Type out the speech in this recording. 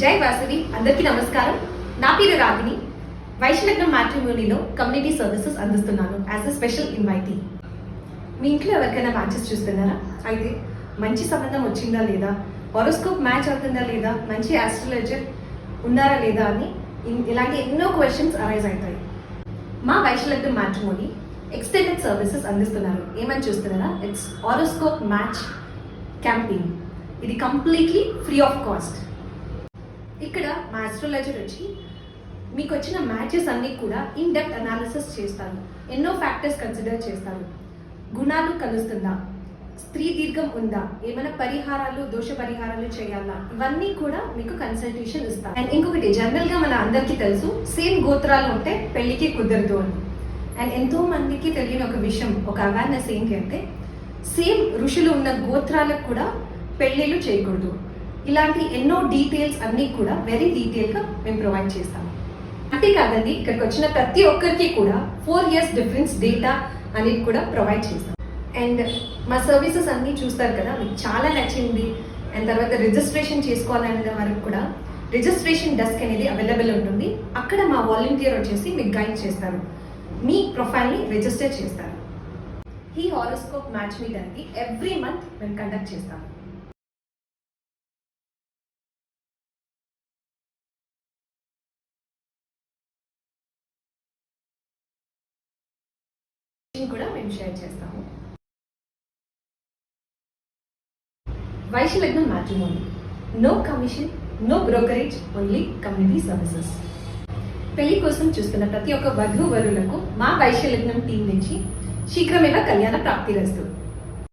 జై వాసవి అందరికీ నమస్కారం. నా పేరు రాగిని. వైశ్యలగ్నం మ్యాట్రిమోనీలో కమ్యూనిటీ సర్వీసెస్ అందిస్తున్నాను యాజ్ అ స్పెషల్ ఇన్వైటీ. మీ ఇంట్లో ఎవరికైనా మ్యాచెస్ చూస్తున్నారా? అయితే మంచి సంబంధం వచ్చిందా లేదా, హారోస్కోప్ మ్యాచ్ అవుతుందా లేదా, మంచి ఆస్ట్రాలజర్ ఉన్నారా లేదా అని ఇలాంటి ఎన్నో క్వశ్చన్స్ అరైజ్ అవుతాయి. మా వైశ్యలగ్నం మ్యాట్రిమోనీ ఎక్స్టెండెడ్ సర్వీసెస్ అందిస్తున్నారు. ఏమని చూస్తున్నారా? It's horoscope match campaign. ఇది కంప్లీట్లీ ఫ్రీ ఆఫ్ కాస్ట్. ఇక్కడ మా ఆస్ట్రాలజర్ వచ్చి మీకు వచ్చిన మ్యాచెస్ అన్నీ కూడా ఇన్ డెప్త్ అనాలిసిస్ చేస్తారు. ఎన్నో ఫ్యాక్టర్స్ కన్సిడర్ చేస్తారు. గుణాలు కలుస్తుందా, స్త్రీ దీర్ఘం ఉందా, ఏమైనా పరిహారాలు దోష పరిహారాలు చేయాలా, ఇవన్నీ కూడా మీకు కన్సల్టేషన్ ఇస్తారు. అండ్ ఇంకొకటి, జనరల్గా మన అందరికీ తెలుసు సేమ్ గోత్రాలు ఉంటే పెళ్లికి కుదరదు అని. అండ్ ఎంతో మందికి తెలియని ఒక విషయం, ఒక అవేర్నెస్ ఏంటి అంటే సేమ్ ఋషులు ఉన్న గోత్రాలకు కూడా పెళ్ళిళ్ళు చేయకూడదు. ఇలాంటి ఎన్నో డీటెయిల్స్ అన్నీ కూడా వెరీ డీటెయిల్గా మేము ప్రొవైడ్ చేస్తాము. అంతేకాదండి, ఇక్కడికి వచ్చిన ప్రతి ఒక్కరికి కూడా 4 years డిఫరెన్స్ డేటా అనేది కూడా ప్రొవైడ్ చేస్తాం. అండ్ మా సర్వీసెస్ అన్నీ చూస్తారు కదా, మీకు చాలా నచ్చింది. అండ్ తర్వాత రిజిస్ట్రేషన్ చేసుకోవాలనే వరకు కూడా రిజిస్ట్రేషన్ డెస్క్ అనేది అవైలబుల్ ఉంటుంది. అక్కడ మా వాలంటీర్ వచ్చేసి మీకు గైడ్ చేస్తారు, మీ ప్రొఫైల్ని రిజిస్టర్ చేస్తారు. ఈ హారోస్కోప్ మ్యాచ్ మీట్ అనేది ఎవ్రీ మంత్ మేము కండక్ట్ చేస్తాము. కూడా మేము షేర్ చేస్తాము. Vaishyalagnam matrimony, no commission, no brokerage, only community services. పెళ్లి కోసం చూస్తున్న ప్రతి ఒక్క వధూవరులకు మా వైశ్యలగ్నం టీం నుంచి శీఘ్రమేవ కళ్యాణ ప్రాప్తిరస్తు.